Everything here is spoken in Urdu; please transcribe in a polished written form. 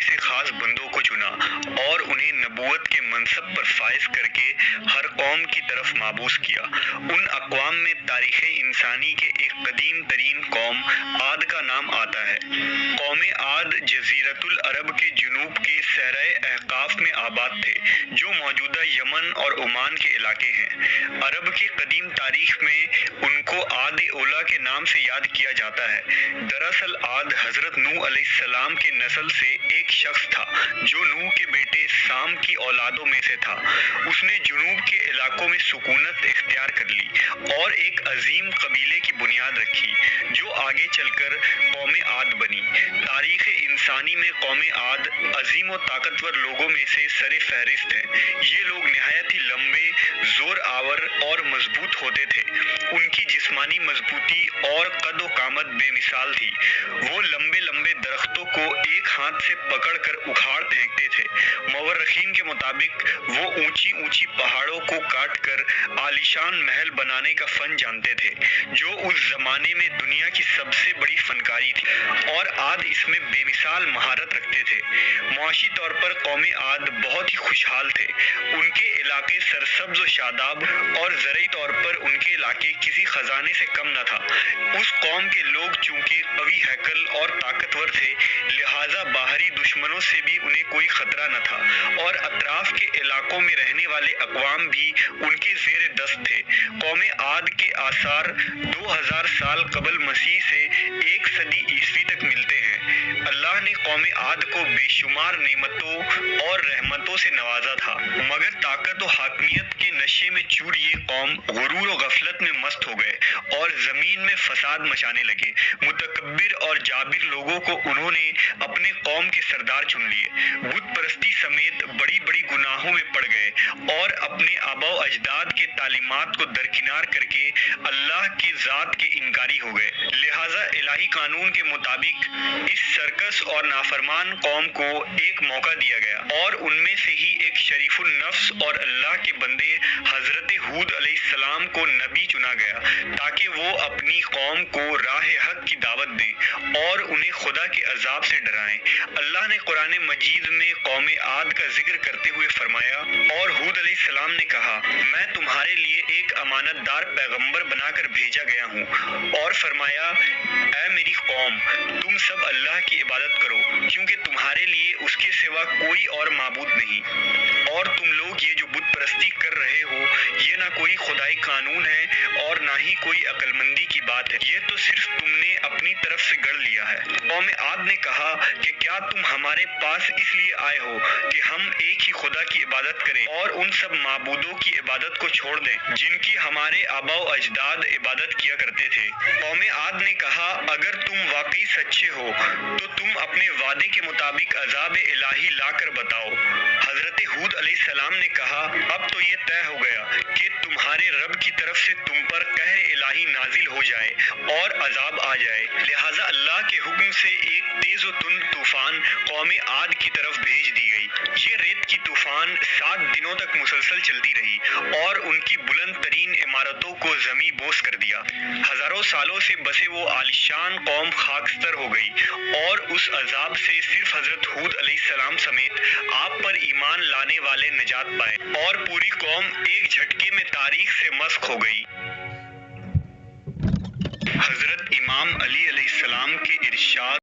میں سے خاص بندوں کو چنا اور انہیں نبوت کے منصب پر فائز کر کے ہر قوم کی طرف مابعوث کیا۔ ان اقوام میں تاریخ انسانی کے ایک قدیم ترین قوم عاد کا نام آتا ہے۔ قوم عاد جزیرۃ العرب کے جنوب کے صحرائے احقاف میں آباد تھے، جو موجودہ یمن اور عمان کے علاقے ہیں۔ عرب کی قدیم تاریخ میں ان کو عاد اولیٰ کے نام سے یاد کیا جاتا ہے۔ دراصل عاد حضرت نوح علیہ السلام کے نسل سے ایک شخص تھا جو نوح کے بیٹے سام کی اولادوں میں سے تھا۔ اس نے جنوب کے علاقوں میں سکونت اختیار کر لی اور ایک عظیم قبیلے کی بنیاد رکھی جو آگے چل کر قوم عاد بنی۔ تاریخ انسانی میں قوم عاد عظیم و طاقتور لوگوں میں سے سر فہرست ہیں۔ یہ لوگ نہایت ہی لمبے، زور آور اور مضبوط ہوتے تھے۔ ان کی جسمانی مضبوطی اور قد و قامت بے مثال تھی۔ وہ لمبے لمبے درختوں کو ایک ہاتھ سے پکڑ کر اکھاڑ پھینکتے تھے۔ مورخین کے مطابق وہ اونچی اونچی پہاڑوں کو کاٹ کر عالیشان محل بنانے کا فن جانتے تھے، جو اس زمانے میں دنیا کی سب سے بڑی فنکاری تھی، اور عاد اس میں بے مثال مہارت رکھتے تھے۔ معاشی طور پر قوم عاد بہت ہی خوشحال تھے۔ ان کے علاقے سرسبز و شاداب اور زرعی طور پر ان کے علاقے کسی خزانے سے کم نہ تھا۔ اس قوم کے لوگ چونکہ قوی ہیکل اور طاقتور تھے، لہٰذا باہری دشمنوں سے بھی انہیں کوئی خطرہ نہ تھا، اور اطراف کے علاقوں میں رہنے والے اقوام بھی ان کے زیر دست تھے۔ قوم عاد کے آثار 2000 سال قبل مسیح سے 1 صدی عیسوی تک ملتے ہیں۔ اللہ نے قوم عاد کو بے شمار نعمتوں اور رحمتوں سے نوازا تھا، مگر طاقت و حاکمیت کے نشے میں چور یہ قوم غرور و غفلت میں مست ہو گئے اور زمین میں فساد مچانے لگے۔ متکبر اور جابر لوگوں کو انہوں نے اپنے قوم کے سردار چن لیے، بت پرستی سمیت بڑی بڑی گناہوں میں پڑ گئے اور اپنے آباء و اجداد کے تعلیمات کو درکنار کر کے اللہ کی ذات کے انکاری ہو گئے۔ لہٰذا الہی قانون کے مطابق اس سرکش اور نافرمان قوم کو ایک موقع دیا گیا، اور ان میں سے ہی ایک شریف النفس اور اللہ کے بندے حضرت ہود علیہ السلام کو نبی چنا گیا تاکہ وہ اپنی قوم کو راہ حق کی دعوت دیں اور انہیں خدا کے عذاب سے ڈرائیں۔ اللہ نے قرآن مجید میں قوم عاد کا ذکر کرتے ہوئے فرمایا، اور ہود علیہ السلام نے کہا، میں تمہارے لیے ایک امانت دار پیغمبر بنا کر بھیجا گیا ہوں، اور فرمایا، اے میری قوم، تم سب اللہ کی عبادت کرو، کیونکہ تمہارے لیے اس کے سوا کوئی اور معبود نہیں، اور تم لوگ یہ جو بت پرستی کر رہے ہو، یہ نہ کوئی خدائی قانون ہے اور نہ ہی کوئی عقل مندی کی بات ہے، یہ تو صرف تم نے اپنی طرف سے گڑھ لیا ہے۔ قوم عاد نے کہا کہ کیا تم ہمارے پاس اس لیے آئے ہو کہ ہم ایک ہی خدا کی عبادت کریں اور ان سب معبودوں کی عبادت کو چھوڑ دیں جن کی ہمارے آباء و اجداد عبادت کیا کرتے تھے؟ قوم عاد نے کہا، اگر تم واقعی سچے ہو تو تم اپنے وعدے کے مطابق عذاب الہی لا کر بتاؤ۔ حضرت ہود علیہ السلام نے کہا، اب تو یہ طے ہو گیا کہ تمہارے رب کی طرف سے تم پر قہر الہی نازل ہو جائے اور عذاب آ جائے۔ لہٰذا اللہ کے حکم سے ایک تیز و تند طوفان قوم عاد کی طرف بھیج دی گئی۔ یہ ریت کی طوفان 7 دنوں تک مسلسل چلتی رہی اور ان کی بلند ترین عمارتوں کو زمیں بوس کر دیا۔ ہزاروں سالوں سے بسے وہ عالیشان قوم خاکستر ہو گئی، اور اس عذاب سے صرف حضرت ہود علیہ السلام سمیت آپ پر ایمان لانے والے نجات پائے، اور پوری قوم ایک جھٹکے میں تاریخ سے مسخ ہو گئی۔ حضرت امام علی علیہ السلام کے ارشاد